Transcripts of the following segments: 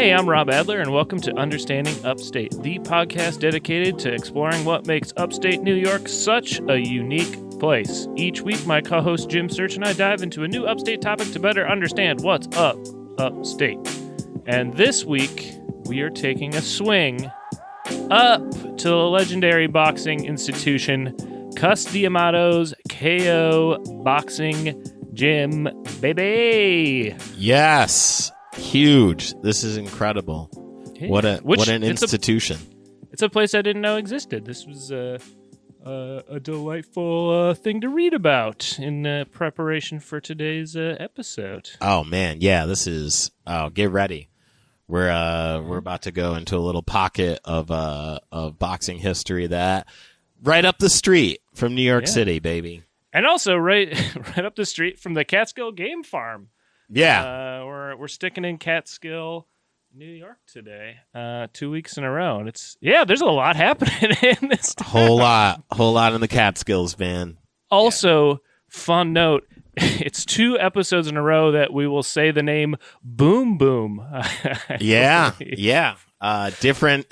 Hey, I'm Rob Adler, and welcome to Understanding Upstate, the podcast dedicated to exploring what makes upstate New York such a unique place. Each week, my co-host Jim Search and I dive into a new upstate topic to better understand what's up upstate. And this week, we are taking a swing up to the legendary boxing institution, Cus D'Amato's KO Boxing Gym, baby. Yes. Huge. This is incredible. Yeah. What an institution. It's a place I didn't know existed. This was a delightful thing to read about in preparation for today's episode. Oh man, yeah, this is get ready. We're about to go into a little pocket of boxing history that right up the street from New York City, baby. And also right up the street from the Catskill Game Farm. Yeah. We're sticking in Catskill, New York today, 2 weeks in a row. And there's a lot happening in this town. Whole lot in the Catskills, man. Also, fun note, it's 2 episodes in a row that we will say the name Boom Boom. Yeah. Different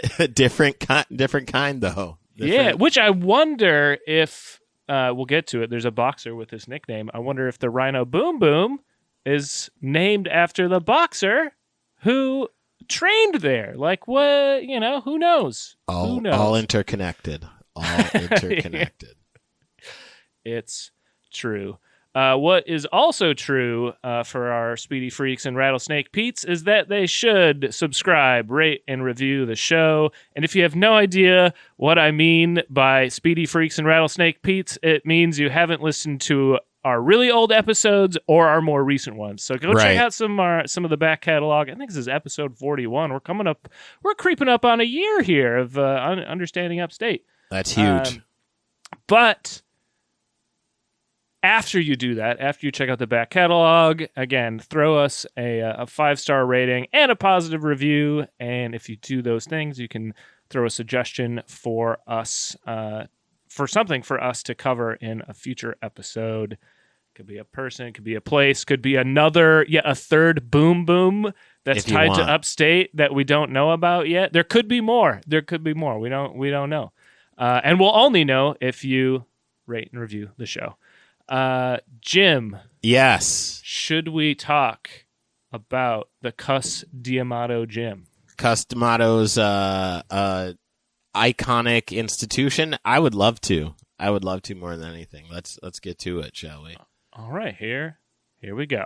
kind though. Yeah, which I wonder if we'll get to it. There's a boxer with this nickname. I wonder if the Rhino Boom Boom is named after the boxer who trained there. Like, what, who knows? Who knows? All interconnected. It's true. What is also true for our Speedy Freaks and Rattlesnake Pete's is that they should subscribe, rate, and review the show. And if you have no idea what I mean by Speedy Freaks and Rattlesnake Pete's, it means you haven't listened to our really old episodes or our more recent ones. So go check out some of the back catalog. I think this is episode 41. We're creeping up on a year here of Understanding Upstate. That's huge. But after you do that, after you check out the back catalog, again, throw us a 5-star rating and a positive review. And if you do those things, you can throw a suggestion for us, for something for us to cover in a future episode. Could be a person, could be a place, could be a third Boom Boom that's tied to upstate that we don't know about yet. There could be more. We don't know. And we'll only know if you rate and review the show. Jim. Yes. Should we talk about the Cus D'Amato Gym? Cus D'Amato's iconic institution. I would love to more than anything. Let's get to it, shall we? All right, here we go.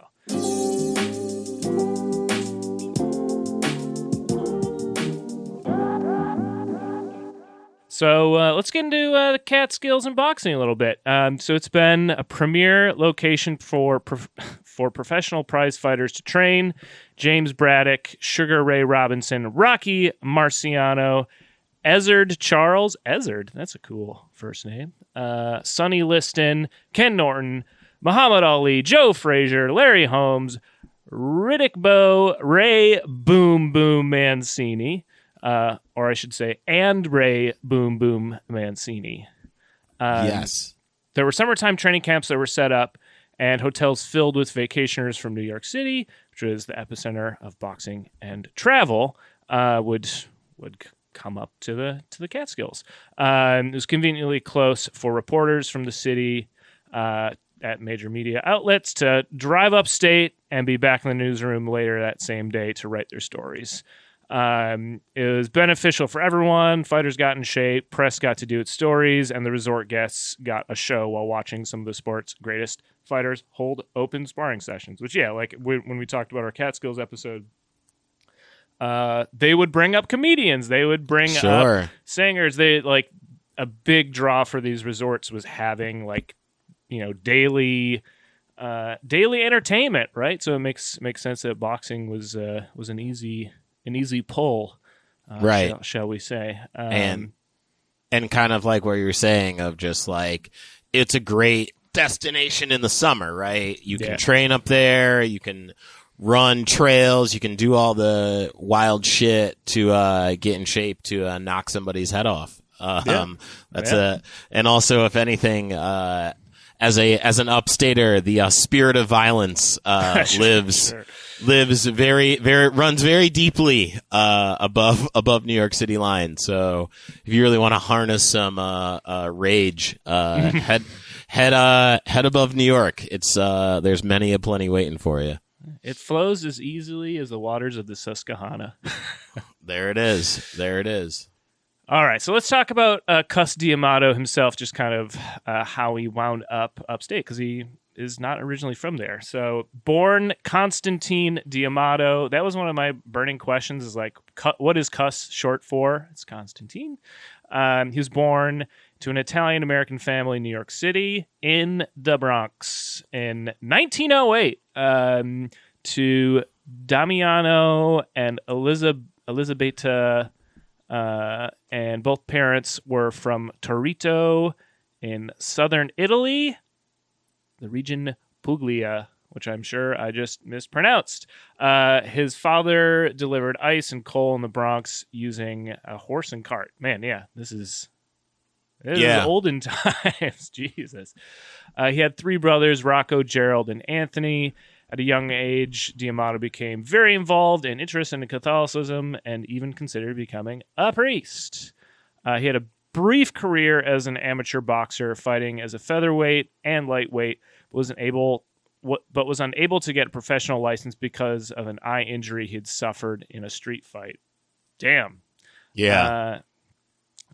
So let's get into the Catskills and boxing a little bit. So it's been a premier location for professional prize fighters to train. James Braddock, Sugar Ray Robinson, Rocky Marciano, Ezzard Charles. Ezzard, that's a cool first name. Sonny Liston, Ken Norton, Muhammad Ali, Joe Frazier, Larry Holmes, Riddick Bowe, Ray Boom Boom Mancini. Or I should say, and Ray Boom Boom Mancini. Yes. There were summertime training camps that were set up and hotels filled with vacationers from New York City, which was the epicenter of boxing and travel, would come up to the Catskills. It was conveniently close for reporters from the city at major media outlets to drive upstate and be back in the newsroom later that same day to write their stories. It was beneficial for everyone. Fighters got in shape, press got to do its stories, and the resort guests got a show while watching some of the sport's greatest fighters hold open sparring sessions. Which, like when we talked about our Catskills episode, they would bring up comedians. They would bring up singers. They like a big draw for these resorts was having daily entertainment, right? So it makes sense that boxing was an easy pull, right? Shall we say? And kind of like what you're saying of just like it's a great destination in the summer, right? You can train up there, you can run trails, you can do all the wild shit to get in shape to knock somebody's head off. And also, if anything, as an upstater, the spirit of violence lives runs very deeply above New York City line. So if you really want to harness some rage, head above New York. It's there's many a plenty waiting for you. It flows as easily as the waters of the Susquehanna. There it is. All right, so let's talk about Cus D'Amato himself, just kind of how he wound up upstate, because he is not originally from there. So, born Constantine D'Amato. That was one of my burning questions, is like, what is Cus short for? It's Constantine. He was born to an Italian-American family in New York City in the Bronx in 1908 to Damiano and Elisabetta, and both parents were from Torito in southern Italy, the region Puglia, which I'm sure I just mispronounced. His father delivered ice and coal in the Bronx using a horse and cart. Man, yeah, this is olden times. Jesus. He had three brothers, Rocco, Gerald, and Anthony. At a young age, D'Amato became very involved and interested in Catholicism and even considered becoming a priest. He had a brief career as an amateur boxer, fighting as a featherweight and lightweight, but was unable to get a professional license because of an eye injury he'd suffered in a street fight. Damn. Yeah.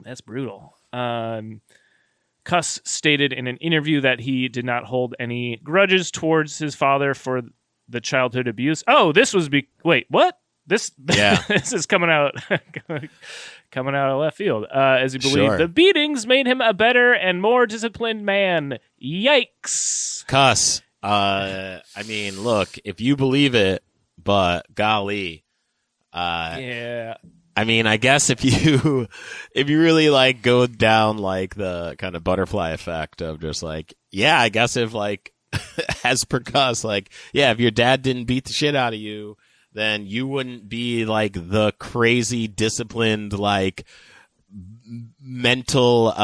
That's brutal. Cus stated in an interview that he did not hold any grudges towards his father for the childhood abuse. Oh, this was wait, what? This is coming out of left field. As he believed the beatings made him a better and more disciplined man. Yikes. Cus. I mean, look, if you believe it, but golly. Yeah. I mean, I guess if you really like go down like the kind of butterfly effect of just like, yeah, I guess if like as per Cus, like, yeah, if your dad didn't beat the shit out of you, then you wouldn't be like the crazy disciplined like mental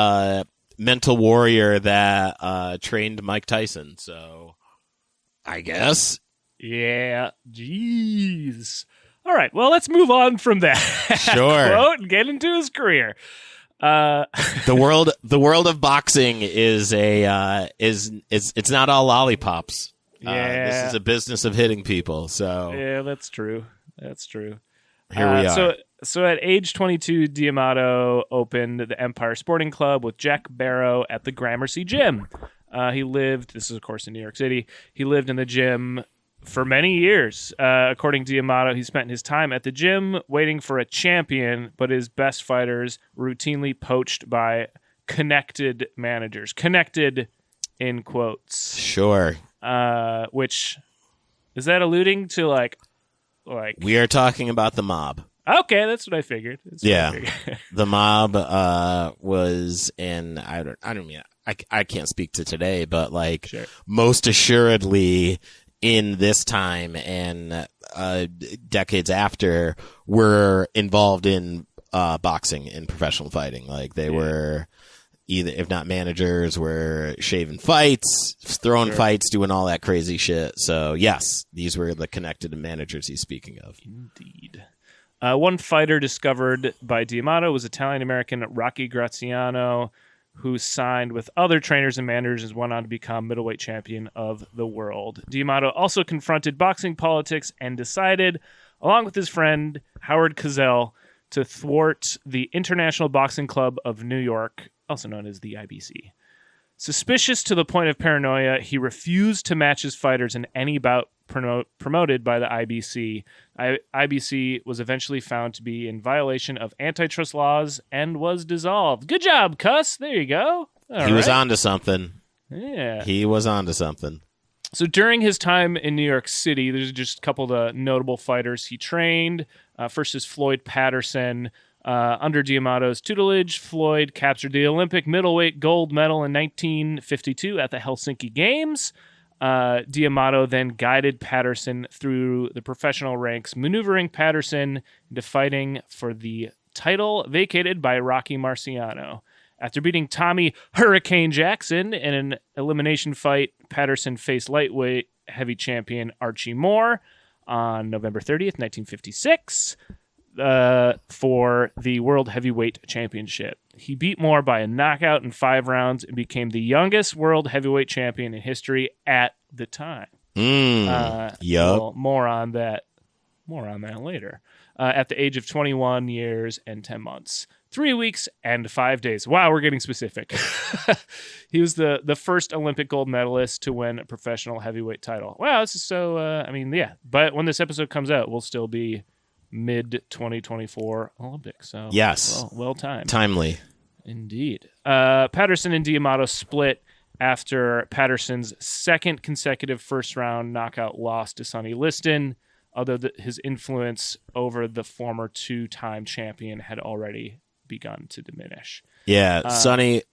warrior that trained Mike Tyson. So I guess. Yeah. Jeez. All right, well, let's move on from that quote and get into his career. The world of boxing is it's not all lollipops. Yeah. This is a business of hitting people. So yeah, that's true. Here we are. So at age 22, D'Amato opened the Empire Sporting Club with Jack Barrow at the Gramercy Gym. He lived. This is of course in New York City. He lived in the gym for many years. According to D'Amato, he spent his time at the gym waiting for a champion, but his best fighters routinely poached by connected managers. Connected in quotes. Sure. Which, is that alluding to like we are talking about the mob. Okay, that's what I figured. The mob was in I can't speak to today, but like most assuredly in this time and decades after were involved in boxing and professional fighting. Like they were either, if not managers, were shaving fights, throwing fights, doing all that crazy shit. So yes, these were the connected managers he's speaking of. Indeed. One fighter discovered by D'Amato was Italian-American Rocky Graziano, who signed with other trainers and managers and went on to become middleweight champion of the world. D'Amato also confronted boxing politics and decided, along with his friend Howard Cosell, to thwart the International Boxing Club of New York, also known as the IBC. Suspicious to the point of paranoia, he refused to match his fighters in any bout promoted by the IBC. IBC was eventually found to be in violation of antitrust laws and was dissolved. Good job, Cus. There you go. He was onto something. Yeah. He was onto something. So during his time in New York City, there's just a couple of the notable fighters he trained. First is Floyd Patterson. Under D'Amato's tutelage, Floyd captured the Olympic middleweight gold medal in 1952 at the Helsinki Games. D'Amato then guided Patterson through the professional ranks, maneuvering Patterson into fighting for the title vacated by Rocky Marciano. After beating Tommy Hurricane Jackson in an elimination fight, Patterson faced lightweight heavy champion Archie Moore on November 30th, 1956, for the World Heavyweight Championship. He beat Moore by a knockout in 5 rounds and became the youngest World Heavyweight Champion in history at the time. Yup. Well, more on that later. At the age of 21 years and 10 months. 3 weeks and 5 days. Wow, we're getting specific. He was the first Olympic gold medalist to win a professional heavyweight title. Wow, this is so, yeah. But when this episode comes out, we'll still be mid-2024 Olympics. So yes. Well timed. Timely. Indeed. Patterson and D'Amato split after Patterson's second consecutive first-round knockout loss to Sonny Liston, although his influence over the former 2-time champion had already begun to diminish. Yeah, Sonny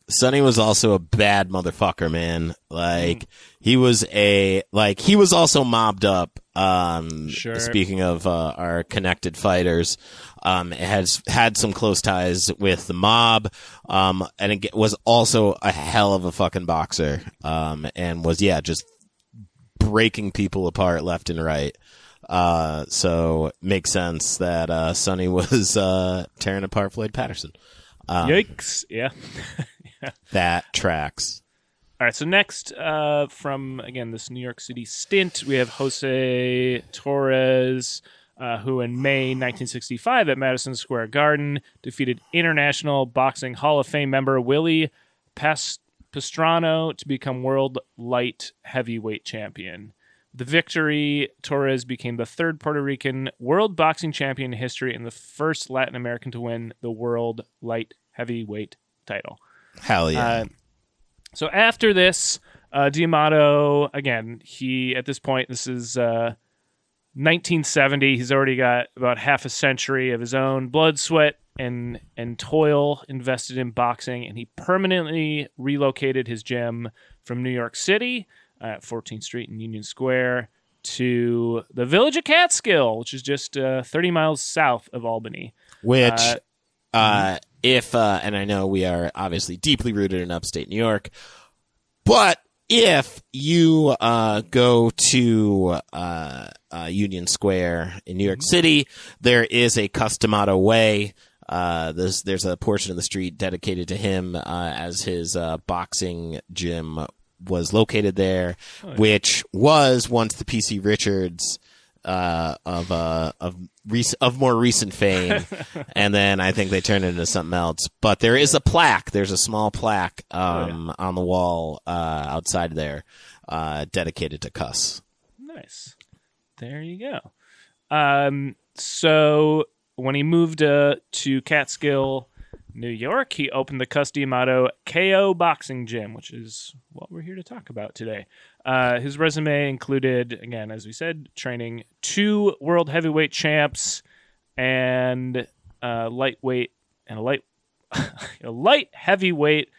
was also a bad motherfucker, man. Like he was also mobbed up. Sure. Speaking of our connected fighters, has had some close ties with the mob, and it was also a hell of a fucking boxer, and was just breaking people apart left and right. So makes sense that Sonny was tearing apart Floyd Patterson. Yikes! Yeah. Yeah. That tracks. All right, so next, from, again, this New York City stint, we have Jose Torres, who in May 1965 at Madison Square Garden defeated International Boxing Hall of Fame member Willie Pastrano to become world light heavyweight champion. The victory, Torres became the third Puerto Rican world boxing champion in history and the first Latin American to win the world light heavyweight title. Hell yeah. So after this, D'Amato, again, at this point, this is 1970. He's already got about half a century of his own blood, sweat, and toil invested in boxing, and he permanently relocated his gym from New York City at 14th Street and Union Square to the village of Catskill, which is just 30 miles south of Albany. Which, and I know we are obviously deeply rooted in upstate New York, but if you go to Union Square in New York City, there is a Customato Way. There's a portion of the street dedicated to him as his boxing gym was located there, which was once the PC Richards of more recent fame, and then I think they turned it into something else. But there is a plaque. There's a small plaque on the wall outside there, dedicated to Cuss. Nice. There you go. So when he moved to Catskill, New York, he opened the Cus D'Amato KO Boxing Gym, which is what we're here to talk about today. His resume included, again, as we said, training 2 world heavyweight champs and lightweight and a light heavyweight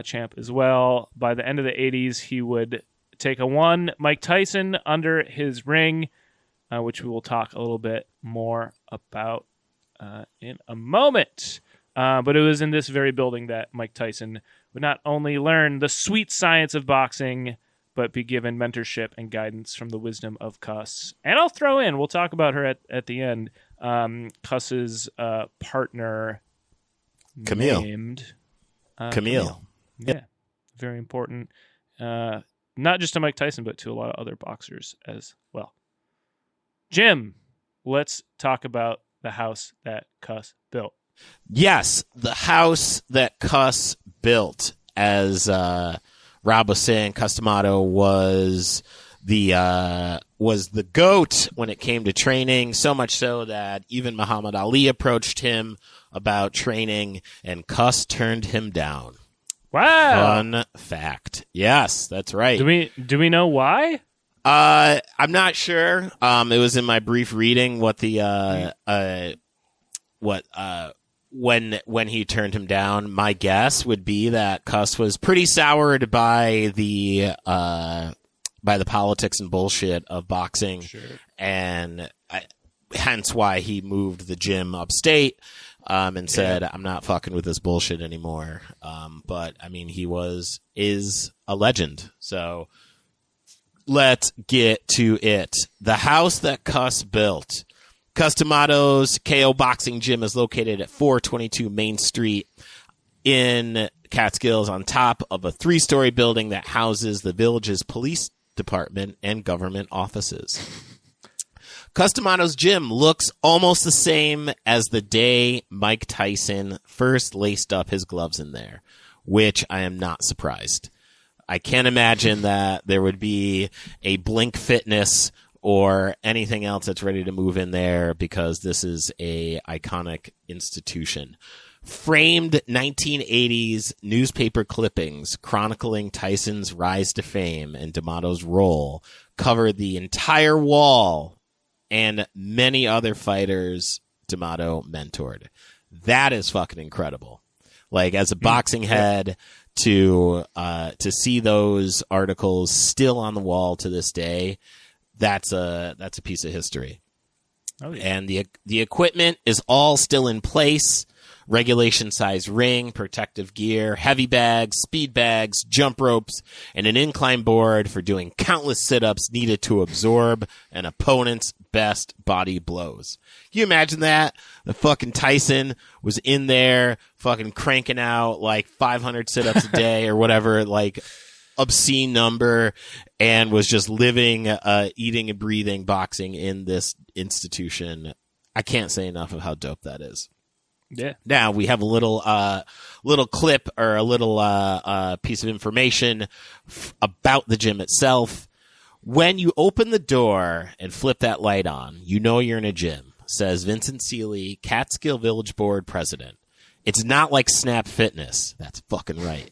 champ as well. By the end of the 80s, he would take a Mike Tyson under his ring, which we will talk a little bit more about in a moment. But it was in this very building that Mike Tyson would not only learn the sweet science of boxing, but be given mentorship and guidance from the wisdom of Cuss. And I'll throw in, we'll talk about her at the end, Cuss's partner, Camille. Named Camille. Yeah, very important. Not just to Mike Tyson, but to a lot of other boxers as well. Jim, let's talk about the house that Cuss built. Yes, the house that Cuss built, as Rob was saying, Cus D'Amato was the GOAT when it came to training, so much so that even Muhammad Ali approached him about training, and Cuss turned him down. Wow. Fun fact. Yes, that's right. Do we know why? I'm not sure. It was in my brief reading what when he turned him down. My guess would be that Cuss was pretty soured by the politics and bullshit of boxing, sure. And hence why he moved the gym upstate. and said, I'm not fucking with this bullshit anymore. But I mean, is a legend. So let's get to it. The house that Cuss built. Cuss D'Amato's KO Boxing Gym is located at 422 Main Street in Catskills, on top of a 3-story building that houses the village's police department and government offices. Cuss D'Amato's gym looks almost the same as the day Mike Tyson first laced up his gloves in there, which I am not surprised. I can't imagine that there would be a Blink Fitness or anything else that's ready to move in there, because this is a iconic institution. Framed 1980s newspaper clippings chronicling Tyson's rise to fame and D'Amato's role cover the entire wall, and many other fighters D'Amato mentored. That is fucking incredible. Like, as a boxing head, to see those articles still on the wall to this day, that's a piece of history. Oh, yeah. And the equipment is all still in place. Regulation size ring, protective gear, heavy bags, speed bags, jump ropes, and an incline board for doing countless sit-ups needed to absorb an opponent's best body blows. Can you imagine that? The fucking Tyson was in there fucking cranking out like 500 sit-ups a day or whatever, like obscene number, and was just living, eating and breathing boxing in this institution. I can't say enough of how dope that is. Yeah. Now we have a little clip, or a little piece of information about the gym itself. When you open the door and flip that light on, you know you're in a gym, says Vincent Seeley, Catskill Village Board president. It's not like Snap Fitness. That's fucking right.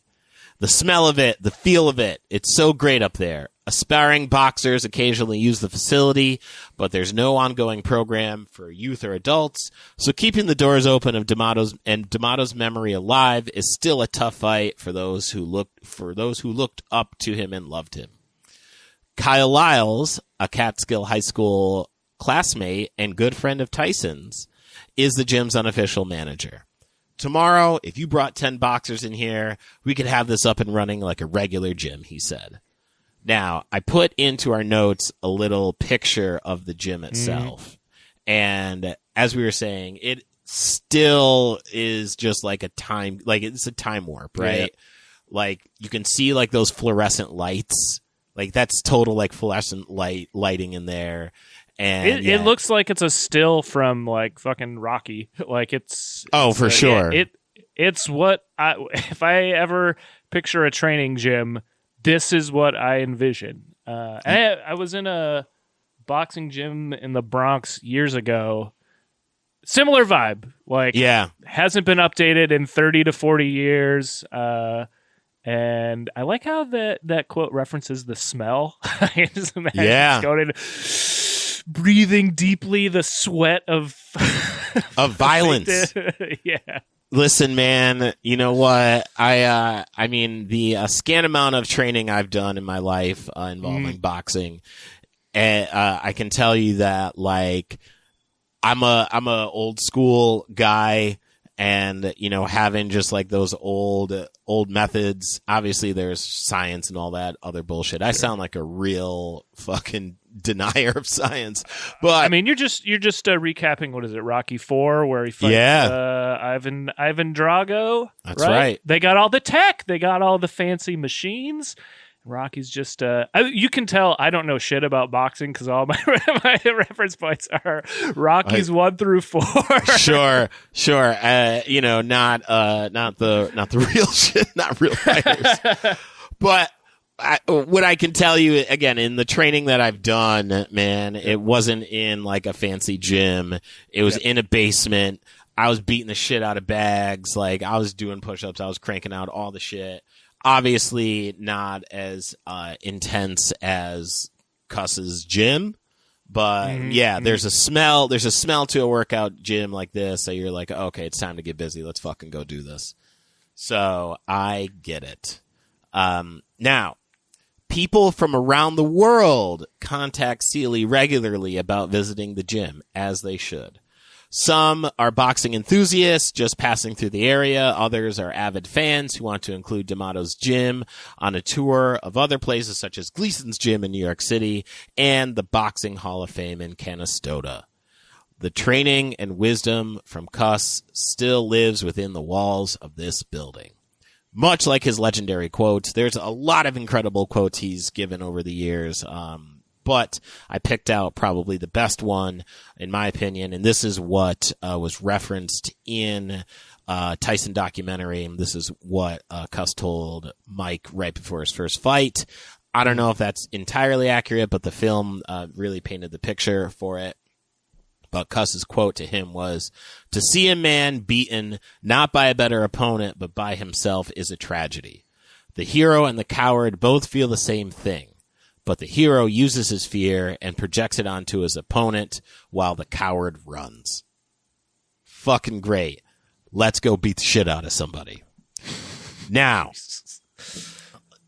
The smell of it, the feel of it, it's so great up there. Aspiring boxers occasionally use the facility, but there's no ongoing program for youth or adults, so keeping the doors open of D'Amato's memory alive is still a tough fight for those who looked up to him and loved him. Kyle Lyles, a Catskill High School classmate and good friend of Tyson's, is the gym's unofficial manager. Tomorrow, if you brought 10 boxers in here, we could have this up and running like a regular gym, he said. Now, I put into our notes a little picture of the gym itself. And as we were saying, it still is just like it's a time warp, right? Yeah. Like, you can see like those fluorescent lights. Like, that's total like fluorescent lighting in there. And it looks like it's a still from like fucking Rocky. Like, it's for sure. It's what if I ever picture a training gym, this is what I envision. I was in a boxing gym in the Bronx years ago. Similar vibe. Like, hasn't been updated in 30 to 40 years. And I like how that quote references the smell. I just imagine going in, breathing deeply the sweat of violence. Yeah. Listen, man, you know what? I mean, the scant amount of training I've done in my life involving boxing, and I can tell you that, like, I'm a old school guy, and, you know, having just like those old methods. Obviously, there's science and all that other bullshit. I sound like a real fucking denier of science, but I mean, you're just recapping, what is it, Rocky IV, where he fights Ivan Drago. That's right. They got all the tech, they got all the fancy machines. Rocky's just you can tell I don't know shit about boxing because all my reference points are Rockies 1 through 4. Sure. You know, not the real shit, not real fighters. But what I can tell you, again, in the training that I've done, man, it wasn't in like a fancy gym. It was in a basement. I was beating the shit out of bags. Like, I was doing push-ups. I was cranking out all the shit. Obviously not as intense as Cuss's gym, but there's a smell to a workout gym like this. So you're like, okay, it's time to get busy. Let's fucking go do this. So I get it. Now, people from around the world contact Seeley regularly about visiting the gym, as they should. Some are boxing enthusiasts just passing through the area. Others are avid fans who want to include D'Amato's gym on a tour of other places such as Gleason's gym in New York City and the Boxing Hall of Fame in Canastota. The training and wisdom from Cuss still lives within the walls of this building. Much like his legendary quotes, there's a lot of incredible quotes he's given over the years, but I picked out probably the best one, in my opinion, and this is what was referenced in Tyson documentary, and this is what Cuss told Mike right before his first fight. I don't know if that's entirely accurate, but the film really painted the picture for it. But Cuss's quote to him was, "To see a man beaten not by a better opponent but by himself is a tragedy. The hero and the coward both feel the same thing, but the hero uses his fear and projects it onto his opponent while the coward runs." Fucking great. Let's go beat the shit out of somebody. Now,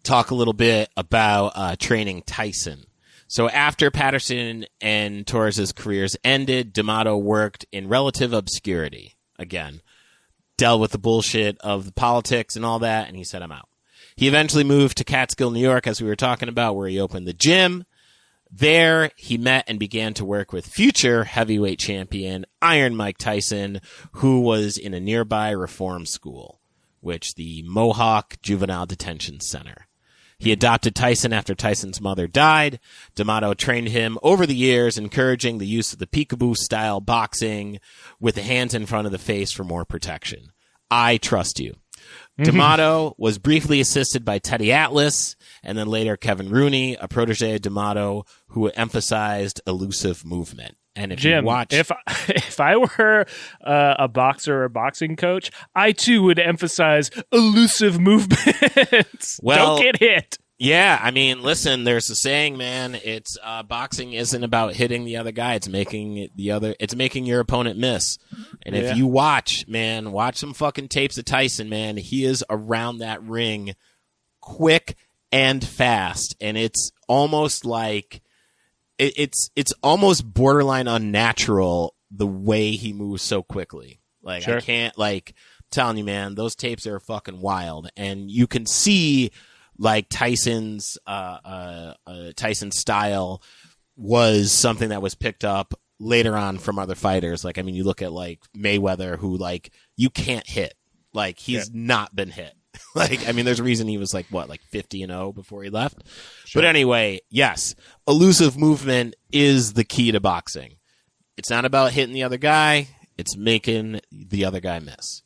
talk a little bit about training Tyson. So after Patterson and Torres' careers ended, D'Amato worked in relative obscurity. Again, dealt with the bullshit of the politics and all that, and he said, "I'm out." He eventually moved to Catskill, New York, as we were talking about, where he opened the gym. There, he met and began to work with future heavyweight champion Iron Mike Tyson, who was in a nearby reform school, which the Mohawk Juvenile Detention Center. He adopted Tyson after Tyson's mother died. D'Amato trained him over the years, encouraging the use of the peekaboo-style boxing with the hands in front of the face for more protection. I trust you. D'Amato was briefly assisted by Teddy Atlas, and then later Kevin Rooney, a protege of D'Amato, who emphasized elusive movement. And if Jim, you watch, if I were a boxer or a boxing coach, I too would emphasize elusive movements. Well, don't get hit. Yeah, I mean, listen, there's a saying, man. It's boxing isn't about hitting the other guy. It's making your opponent miss. And if you watch some fucking tapes of Tyson, man, he is around that ring quick and fast, and it's almost like it's almost borderline unnatural the way he moves so quickly. Like, sure. I can't, like, telling you, man, those tapes are fucking wild, and you can see like Tyson's style was something that was picked up later on from other fighters. Like, I mean, you look at like Mayweather, who like you can't hit. Like, he's not been hit. Like, I mean, there's a reason he was like 50-0 before he left. Sure. But anyway, yes, elusive movement is the key to boxing. It's not about hitting the other guy. It's making the other guy miss.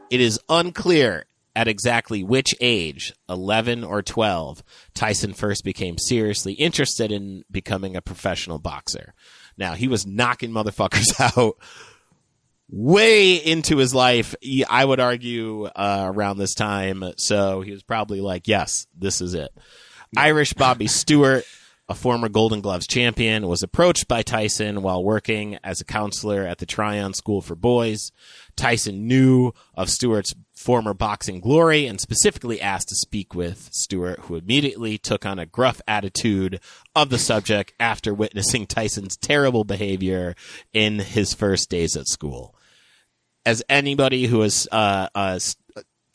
It is unclear at exactly which age, 11 or 12, Tyson first became seriously interested in becoming a professional boxer. Now, he was knocking motherfuckers out way into his life, I would argue, around this time. So he was probably like, yes, this is it. Irish Bobby Stewart, a former Golden Gloves champion, was approached by Tyson while working as a counselor at the Tryon School for Boys. Tyson knew of Stewart's former boxing glory and specifically asked to speak with Stewart, who immediately took on a gruff attitude of the subject after witnessing Tyson's terrible behavior in his first days at school. As anybody who has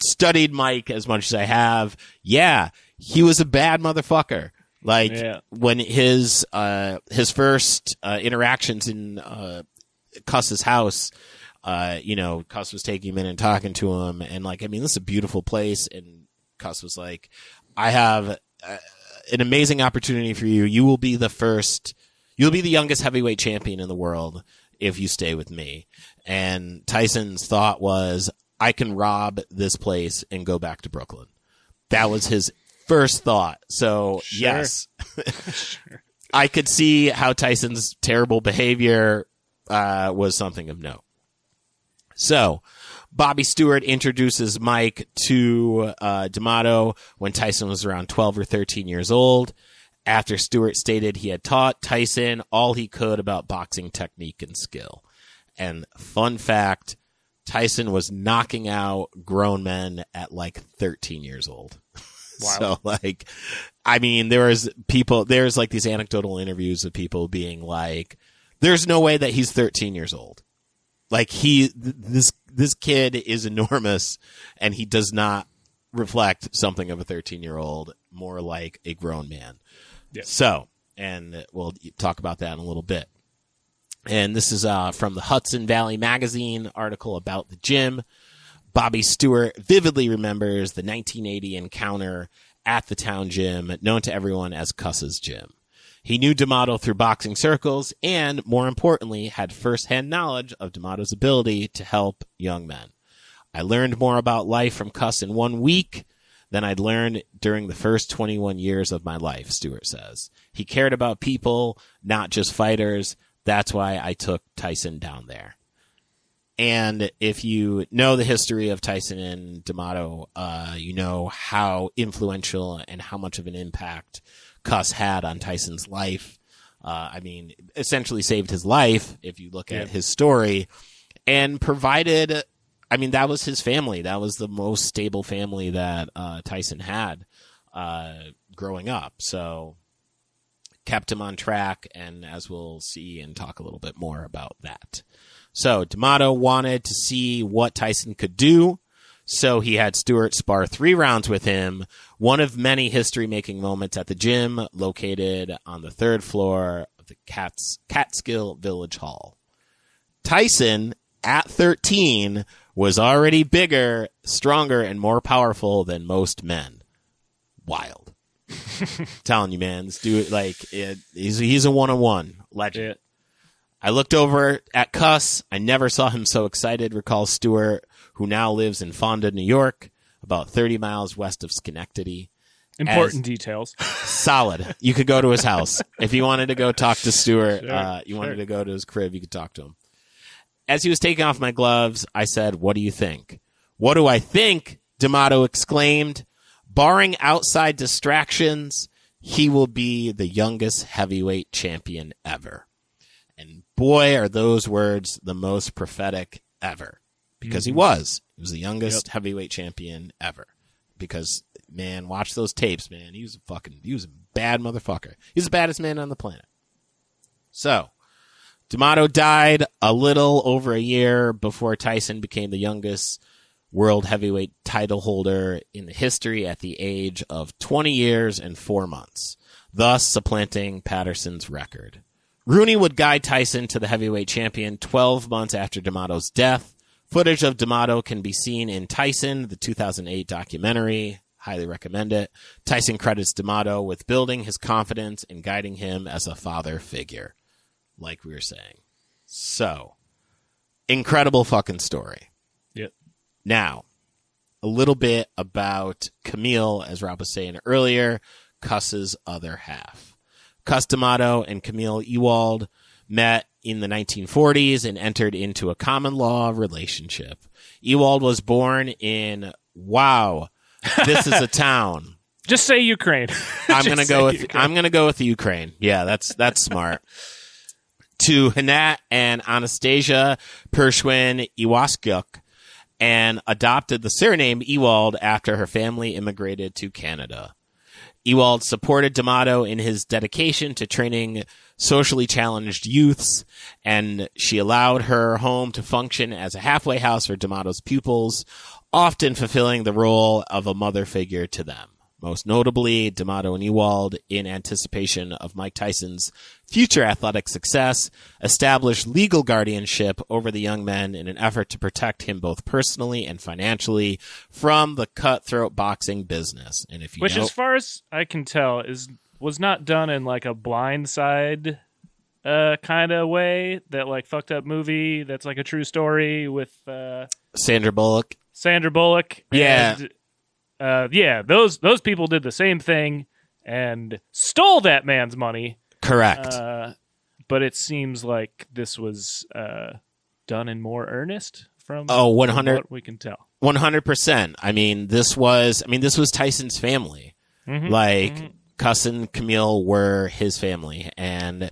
studied Mike as much as I have, he was a bad motherfucker. Like, when his first interactions in Cuss's house, Cuss was taking him in and talking to him, and like, I mean, this is a beautiful place, and Cuss was like, I have an amazing opportunity for you. You'll be the youngest heavyweight champion in the world if you stay with me. And Tyson's thought was, I can rob this place and go back to Brooklyn. That was his first thought. So, sure. Yes, sure. I could see how Tyson's terrible behavior was something of note. So, Bobby Stewart introduces Mike to D'Amato when Tyson was around 12 or 13 years old. After Stewart stated he had taught Tyson all he could about boxing technique and skill. And fun fact, Tyson was knocking out grown men at like 13 years old. So like, I mean, there's like these anecdotal interviews of people being like, there's no way that he's 13 years old. Like this kid is enormous and he does not reflect something of a 13-year-old, more like a grown man. Yeah. So, and we'll talk about that in a little bit. And this is from the Hudson Valley Magazine article about the gym. Bobby Stewart vividly remembers the 1980 encounter at the town gym, known to everyone as Cuss's Gym. He knew D'Amato through boxing circles and, more importantly, had firsthand knowledge of D'Amato's ability to help young men. I learned more about life from Cuss in 1 week than I'd learned during the first 21 years of my life, Stewart says. He cared about people, not just fighters. That's why I took Tyson down there. And if you know the history of Tyson and D'Amato, you know how influential and how much of an impact Cuss had on Tyson's life. I mean, essentially saved his life, if you look at his story, and provided, I mean, that was his family. That was the most stable family that Tyson had growing up. So kept him on track, and as we'll see and talk a little bit more about that. So D'Amato wanted to see what Tyson could do, so he had Stewart spar 3 rounds with him, one of many history-making moments at the gym located on the 3rd floor of the Catskill Village Hall. Tyson, at 13, was already bigger, stronger, and more powerful than most men. Wild. Telling you, man, this dude, like, he's a one-on-one legend. Yeah. I looked over at Cuss. I never saw him so excited, recalls Stewart, who now lives in Fonda, New York, about 30 miles west of Schenectady. Important details. Solid. You could go to his house. If you wanted to go talk to Stewart, wanted to go to his crib, you could talk to him. As he was taking off my gloves, I said, "What do you think?" "What do I think?" D'Amato exclaimed. "Barring outside distractions, he will be the youngest heavyweight champion ever." And boy, are those words the most prophetic ever. Because he was. He was the youngest heavyweight champion ever. Because, man, watch those tapes, man. He was a bad motherfucker. He was the baddest man on the planet. So, D'Amato died a little over a year before Tyson became the youngest world heavyweight title holder in the history at the age of 20 years and 4 months, thus supplanting Patterson's record. Rooney would guide Tyson to the heavyweight champion 12 months after D'Amato's death. Footage of D'Amato can be seen in Tyson, the 2008 documentary. Highly recommend it. Tyson credits D'Amato with building his confidence and guiding him as a father figure, like we were saying. So, incredible fucking story. Yep. Now, a little bit about Camille, as Rob was saying earlier, Cuss's other half. Cuss D'Amato and Camille Ewald met in the 1940s and entered into a common law relationship. Ewald was born in, wow, this is a town. Just say Ukraine. I'm going to go with Ukraine. Yeah, that's smart. To Hanat and Anastasia Pershwin Iwasyuk, and adopted the surname Ewald after her family immigrated to Canada. Ewald supported D'Amato in his dedication to training socially challenged youths, and she allowed her home to function as a halfway house for D'Amato's pupils, often fulfilling the role of a mother figure to them. Most notably, D'Amato and Ewald, in anticipation of Mike Tyson's future athletic success, established legal guardianship over the young men in an effort to protect him both personally and financially from the cutthroat boxing business. And if you Which, as far as I can tell, was not done in like a Blind Side kind of way, that like fucked up movie that's like a true story with Sandra Bullock. Yeah. And, those people did the same thing and stole that man's money. Correct. But it seems like this was done in more earnest from 100 what we can tell. 100%. I mean, this was Tyson's family. Mm-hmm. Cuss and Camille were his family, and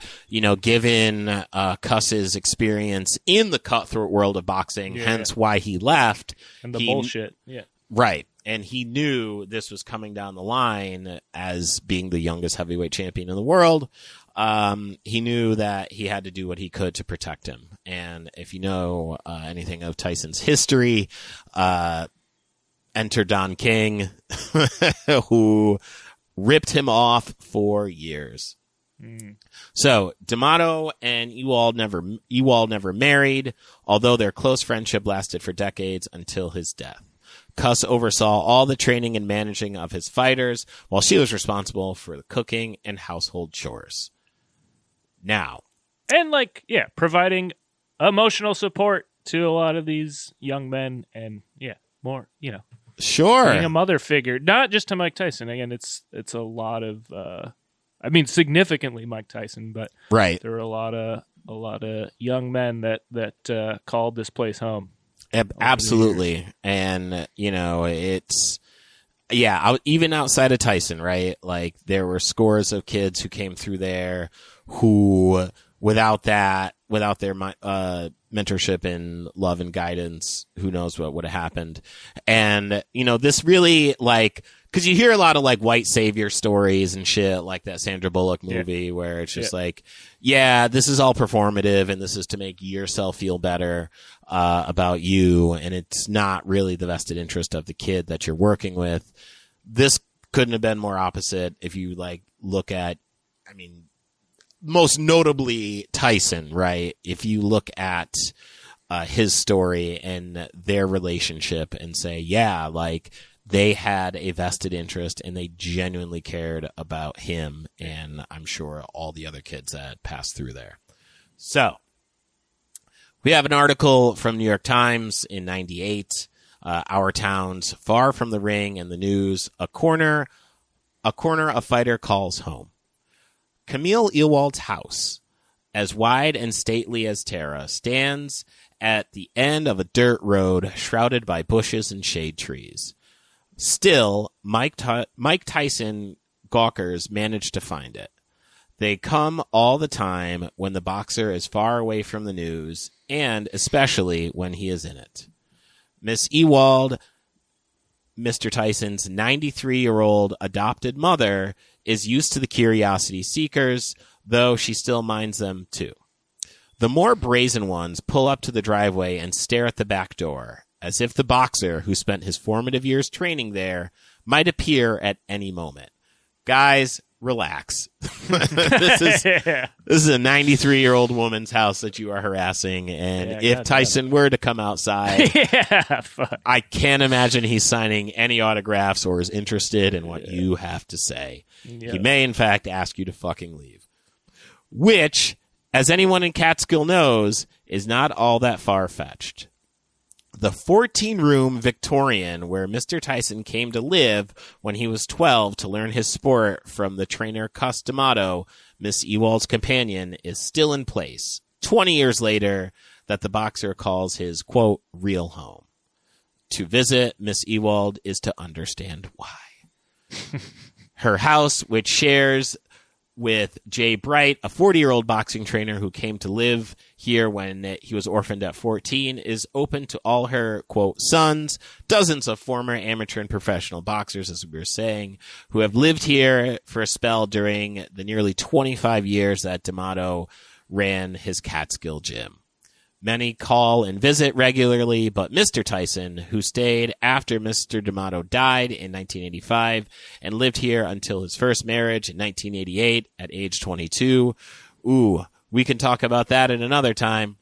given Cuss's experience in the cutthroat world of boxing, hence why he left, and the bullshit. Yeah. Right. And he knew this was coming down the line as being the youngest heavyweight champion in the world. He knew that he had to do what he could to protect him. And if you know anything of Tyson's history, enter Don King, who ripped him off for years. So D'Amato and Ewald never married, although their close friendship lasted for decades until his death. Cuss oversaw all the training and managing of his fighters, while she was responsible for the cooking and household chores. Now. And, providing emotional support to a lot of these young men and, more, Sure. being a mother figure. Not just to Mike Tyson. Again, it's a lot of, significantly Mike Tyson, but right. there were a lot of young men that called this place home. Absolutely. And, it's, even outside of Tyson, right? Like, there were scores of kids who came through there who, without their mentorship and love and guidance, who knows what would have happened. And, this really, because you hear a lot of white savior stories and shit, like that Sandra Bullock movie, where it's just this is all performative and this is to make yourself feel better about you, and it's not really the vested interest of the kid that you're working with. This couldn't have been more opposite if you look at, most notably Tyson, right? If you look at his story and their relationship and say, they had a vested interest and they genuinely cared about him, and I'm sure all the other kids that passed through there. So, we have an article from New York Times in 98, Our Towns, Far from the Ring and the News, a corner a fighter calls home. Camille Ewald's house, as wide and stately as Tara, stands at the end of a dirt road shrouded by bushes and shade trees. Still, Mike Tyson gawkers manage to find it. They come all the time when the boxer is far away from the news, and especially when he is in it. Miss Ewald, Mr. Tyson's 93-year-old adopted mother, is used to the curiosity seekers, though she still minds them too. The more brazen ones pull up to the driveway and stare at the back door, as if the boxer, who spent his formative years training there, might appear at any moment. Guys, relax. This is a 93-year-old woman's house that you are harassing, and if Tyson were to come outside, I can't imagine he's signing any autographs or is interested in what you have to say. He may, in fact, ask you to fucking leave. Which, as anyone in Catskill knows, is not all that far-fetched. The 14-room Victorian where Mr. Tyson came to live when he was 12 to learn his sport from the trainer Cuss D'Amato, Miss Ewald's companion, is still in place, 20 years later, that the boxer calls his, quote, real home. To visit Miss Ewald is to understand why. Her house, which shares with Jay Bright, a 40-year-old boxing trainer who came to live here when he was orphaned at 14, is open to all her, quote, sons, dozens of former amateur and professional boxers, as we were saying, who have lived here for a spell during the nearly 25 years that D'Amato ran his Catskill gym. Many call and visit regularly, but Mr. Tyson, who stayed after Mr. D'Amato died in 1985 and lived here until his first marriage in 1988 at age 22, we can talk about that in another time,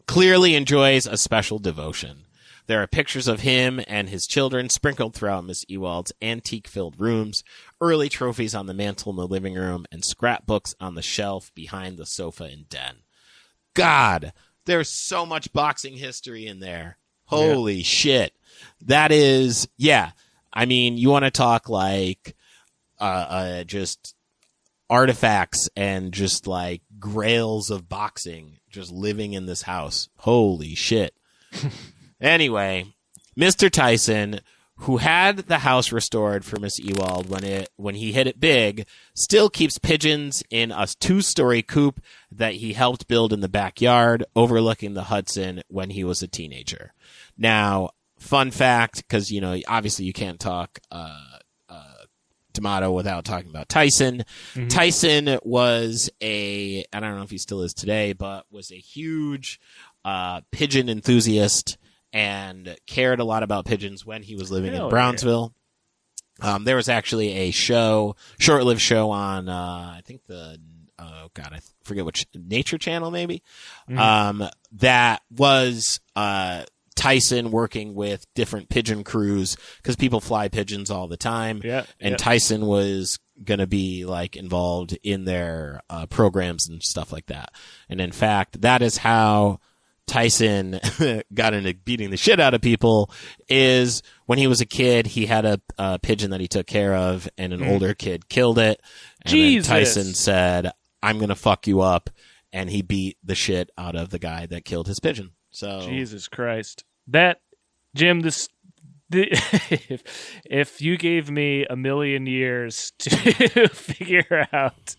clearly enjoys a special devotion. There are pictures of him and his children sprinkled throughout Miss Ewald's antique-filled rooms, early trophies on the mantle in the living room, and scrapbooks on the shelf behind the sofa and den. God! There's so much boxing history in there. Holy shit. That is, I mean, you want to talk just artifacts and just grails of boxing just living in this house. Holy shit. Anyway, Mr. Tyson, who had the house restored for Miss Ewald when he hit it big, still keeps pigeons in a 2-story coop that he helped build in the backyard overlooking the Hudson when he was a teenager. Now, fun fact, because, obviously you can't talk D'Amato without talking about Tyson. Mm-hmm. Tyson was I don't know if he still is today, but was a huge pigeon enthusiast and cared a lot about pigeons when he was living in Brownsville. Yeah. There was actually a short-lived show on, I think I forget which, Nature Channel maybe, that was Tyson working with different pigeon crews, because people fly pigeons all the time. Yeah, and Tyson was going to be like involved in their programs and stuff like that. And in fact, that is how Tyson got into beating the shit out of people. Is when he was a kid, he had a pigeon that he took care of, and an older kid killed it. And then Tyson said, "I'm going to fuck you up." And he beat the shit out of the guy that killed his pigeon. So Jesus Christ. Jim, if you gave me a million years to figure out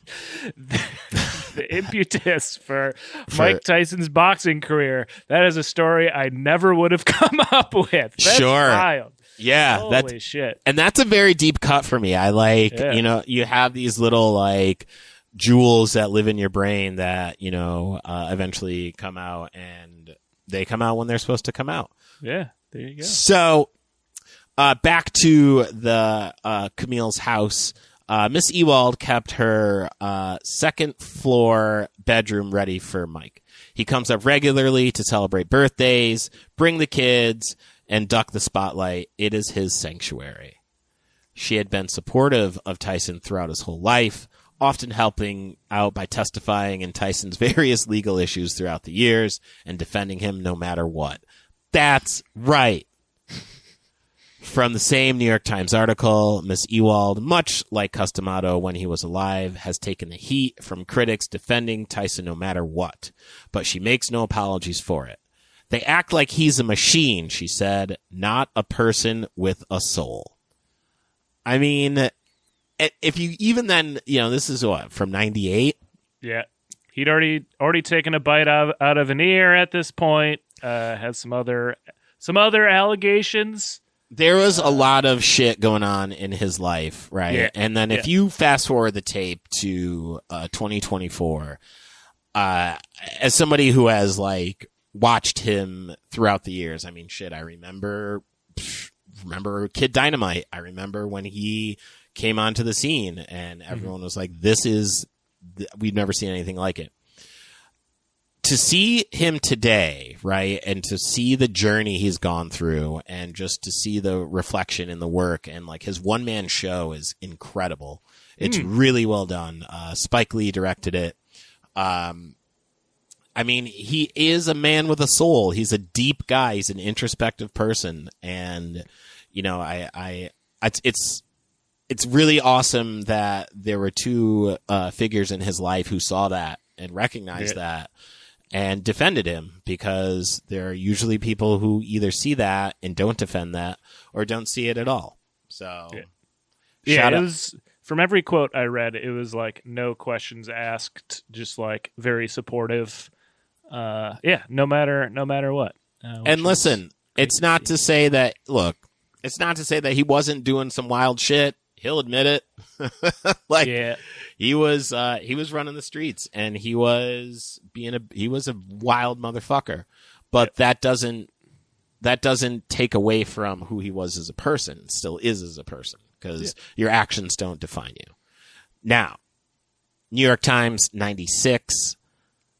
the impetus for Mike Tyson's boxing career, that is a story I never would have come up with. That's wild. Yeah. Holy shit. And that's a very deep cut for me. I you have these little like jewels that live in your brain that, eventually come out, and they come out when they're supposed to come out. Yeah, there you go. So, back to the Camille's house. Miss Ewald kept her second floor bedroom ready for Mike. He comes up regularly to celebrate birthdays, bring the kids, and duck the spotlight. It is his sanctuary. She had been supportive of Tyson throughout his whole life, often helping out by testifying in Tyson's various legal issues throughout the years and defending him no matter what. That's right. From the same New York Times article, Miss Ewald, much like Customato when he was alive, has taken the heat from critics defending Tyson no matter what, but she makes no apologies for it. They act like he's a machine, she said, not a person with a soul. I mean, if you even then, this is what, from 98? Yeah. He'd already taken a bite out of an ear at this point. Has some other allegations. There was a lot of shit going on in his life, right? Yeah. And then if you fast forward the tape to 2024, as somebody who has like watched him throughout the years, I mean, shit, I remember Kid Dynamite. I remember when he came onto the scene, and everyone was like, we've never seen anything like it. To see him today, right, and to see the journey he's gone through, and just to see the reflection in the work, and like his one-man show is incredible. It's really well done. Spike Lee directed it. I mean, he is a man with a soul. He's a deep guy. He's an introspective person, and it's really awesome that there were two figures in his life who saw that and recognized that and defended him, because there are usually people who either see that and don't defend that, or don't see it at all. So, it was, from every quote I read, it was like no questions asked, just like very supportive. No matter what. And listen, it's not to say that he wasn't doing some wild shit. He'll admit it. He was running the streets, and he was a wild motherfucker. But that doesn't take away from who he was as a person. Still is as a person, because your actions don't define you. Now, New York Times 96.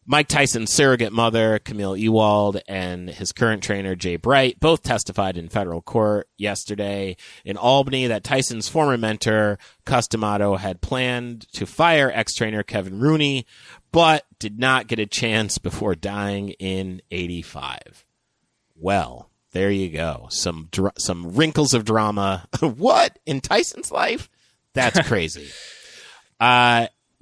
Mike Tyson's surrogate mother, Camille Ewald, and his current trainer, Jay Bright, both testified in federal court yesterday in Albany that Tyson's former mentor, Customato, had planned to fire ex-trainer Kevin Rooney, but did not get a chance before dying in 85. Well, there you go. Some wrinkles of drama. What? In Tyson's life? That's crazy.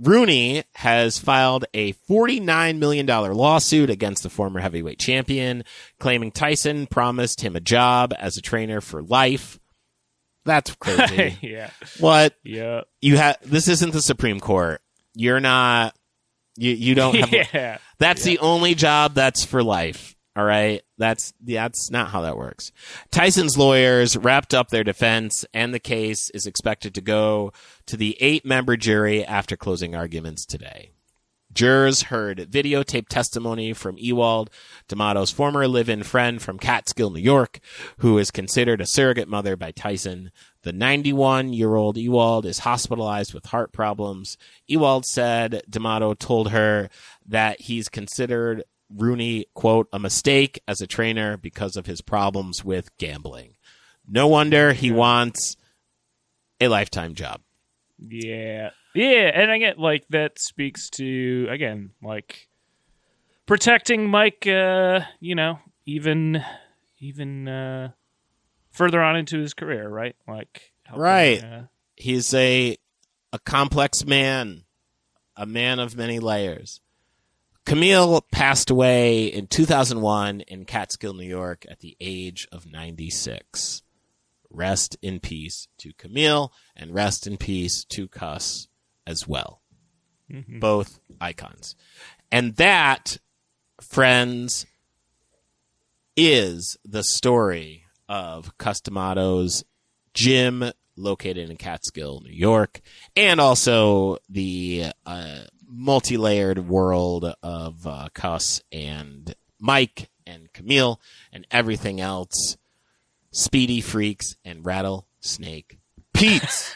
Rooney has filed a $49 million lawsuit against the former heavyweight champion, claiming Tyson promised him a job as a trainer for life. That's crazy. Yeah. What? Yeah. This isn't the Supreme Court. You're not, you don't have, that's the only job that's for life. All right. That's not how that works. Tyson's lawyers wrapped up their defense, and the case is expected to go to the 8-member jury after closing arguments today. Jurors heard videotape testimony from Ewald, D'Amato's former live-in friend from Catskill, New York, who is considered a surrogate mother by Tyson. The 91-year-old Ewald is hospitalized with heart problems. Ewald said D'Amato told her that he's considered Rooney, quote, a mistake as a trainer because of his problems with gambling. No wonder he wants a lifetime job. Yeah. Yeah, and I get, like, that speaks to, again, like, protecting Mike, even further on into his career, right? Like, helping, right. He's a complex man, a man of many layers. Camille passed away in 2001 in Catskill, New York, at the age of 96. Rest in peace to Camille, and rest in peace to Cuss as well. Mm-hmm. Both icons. And that, friends, is the story of Cuss D'Amato's gym located in Catskill, New York, and also the multi-layered world of Cuss and Mike and Camille and everything else. Speedy Freaks and Rattlesnake Pete's.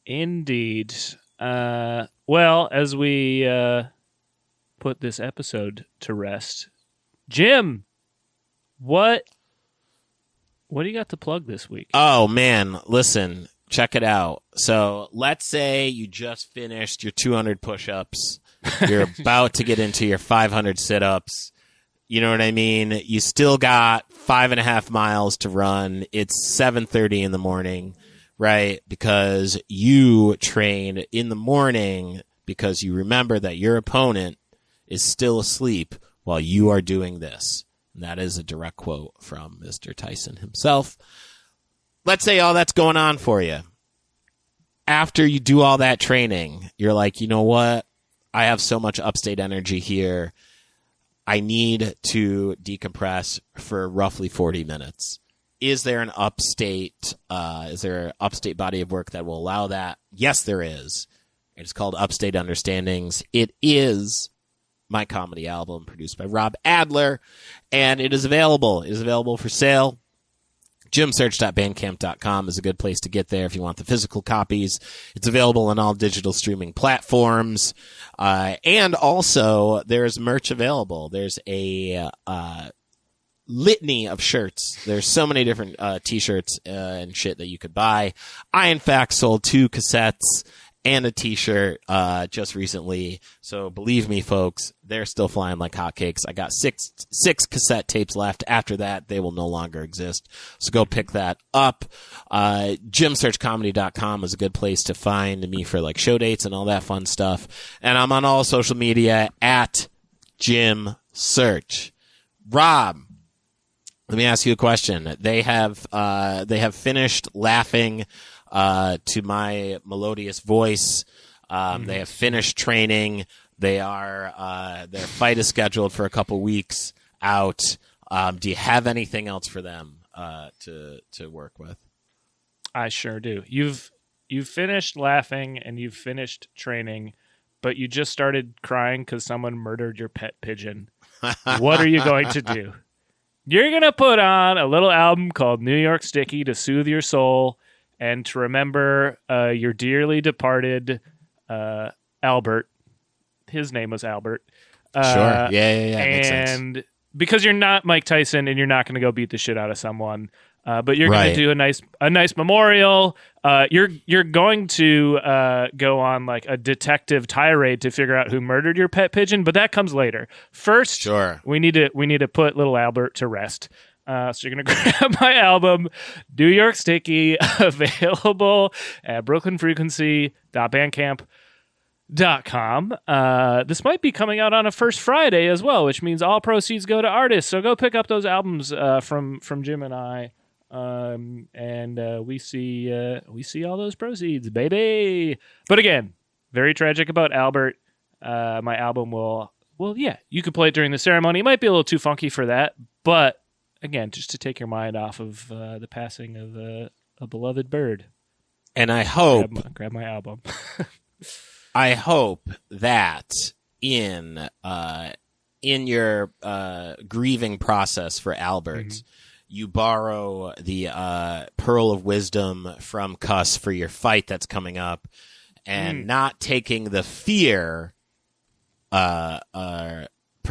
Indeed. Well, as we put this episode to rest, Jim, what do you got to plug this week? Oh, man. Listen, check it out. So let's say you just finished your 200 push-ups. You're about to get into your 500 sit-ups. You know what I mean? You still got 5.5 miles to run. It's 7:30 in the morning, right? Because you trained in the morning because you remember that your opponent is still asleep while you are doing this. And that is a direct quote from Mr. Tyson himself. Let's say all that's going on for you. After you do all that training, you're like, you know what? I have so much upstate energy here. I need to decompress for roughly 40 minutes. Is there an upstate body of work that will allow that? Yes, there is. It's called Upstate Understandings. It is my comedy album produced by Rob Adler, and it is available. It is available for sale. Gymsearch.bandcamp.com is a good place to get there if you want the physical copies. It's available on all digital streaming platforms. And also, there's merch available. There's a litany of shirts. There's so many different T-shirts and shit that you could buy. I, in fact, sold 2 cassettes and a T-shirt just recently. So believe me, folks, they're still flying like hotcakes. I got six cassette tapes left. After that, they will no longer exist. So go pick that up. Gymsearchcomedy.com is a good place to find me for like show dates and all that fun stuff. And I'm on all social media at Gym Search. Rob, let me ask you a question. They have finished laughing to my melodious voice. They have finished training. They are their fight is scheduled for a couple weeks out. Do you have anything else for them to work with? I sure do. You've finished laughing and you've finished training, but you just started crying because someone murdered your pet pigeon. What are you going to do? You're going to put on a little album called New York Sticky to soothe your soul and to remember your dearly departed Albert. His name was Albert. Sure. Yeah. Makes sense. And because you're not Mike Tyson and you're not going to go beat the shit out of someone, but you're going to do a nice memorial. You're going to go on like a detective tirade to figure out who murdered your pet pigeon, but that comes later. First, sure, we need to put little Albert to rest. So you're going to grab my album, New York Sticky, available at brooklynfrequency.bandcamp.com. This might be coming out on a first Friday as well, which means all proceeds go to artists. So go pick up those albums from Jim and I, and we see all those proceeds, baby. But again, very tragic about Albert. My album will Well, yeah, you could play it during the ceremony. It might be a little too funky for that, but again, just to take your mind off of the passing of a beloved bird. And I hope... Grab my album. I hope that in your grieving process for Albert, you borrow the Pearl of Wisdom from Cuss for your fight that's coming up, and not taking the fear per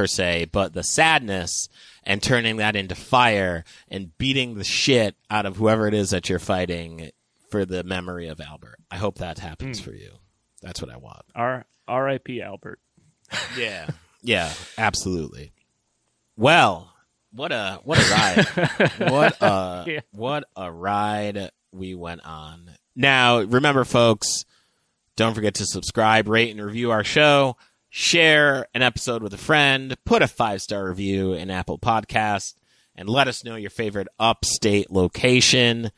se, but the sadness, and turning that into fire and beating the shit out of whoever it is that you're fighting for the memory of Albert. I hope that happens for you. That's what I want. R.I.P. Albert. Yeah, absolutely. Well, what a ride. What a ride we went on. Now, remember, folks, don't forget to subscribe, rate, and review our show. Share an episode with a friend. Put a 5-star review in Apple Podcast, and let us know your favorite upstate location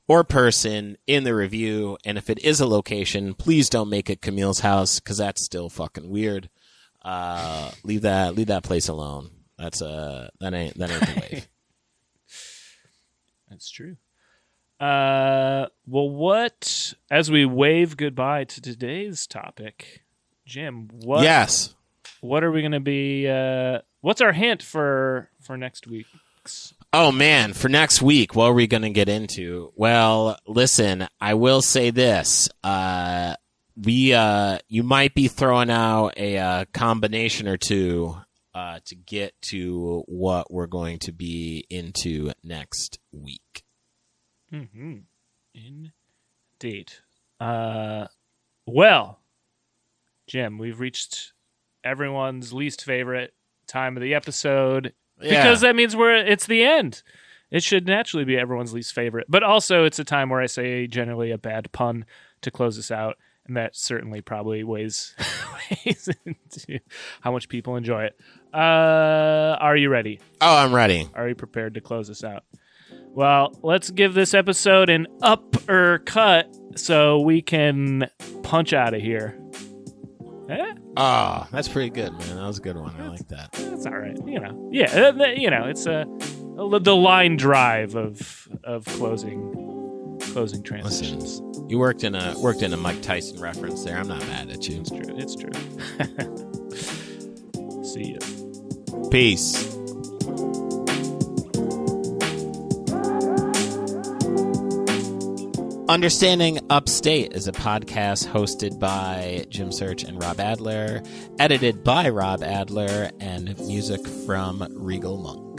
or person in the review. And if it is a location, please don't make it Camille's house, because that's still fucking weird. Leave that place alone. That ain't the wave. That's true. Well, as we wave goodbye to today's topic, Jim, what are we going to be, what's our hint for next week's? Oh man, for next week, what are we going to get into? Well, listen, I will say this, you might be throwing out a combination or two to get to what we're going to be into next week. Indeed. Well, Jim, we've reached everyone's least favorite time of the episode, because that means it's the end. It should naturally be everyone's least favorite, but also it's a time where I say generally a bad pun to close us out, and that certainly probably weighs into how much people enjoy it. Are you ready? Oh, I'm ready. Are you prepared to close us out? Well, let's give this episode an uppercut so we can punch out of here. Eh? Oh, that's pretty good, man. That was a good one. I like that. That's all right. Yeah, it's the line drive of closing transitions. Listen, you worked in a Mike Tyson reference there. I'm not mad at you. It's true. See ya. Peace. Understanding Upstate is a podcast hosted by Jim Search and Rob Adler, edited by Rob Adler, and music from Regal Monk.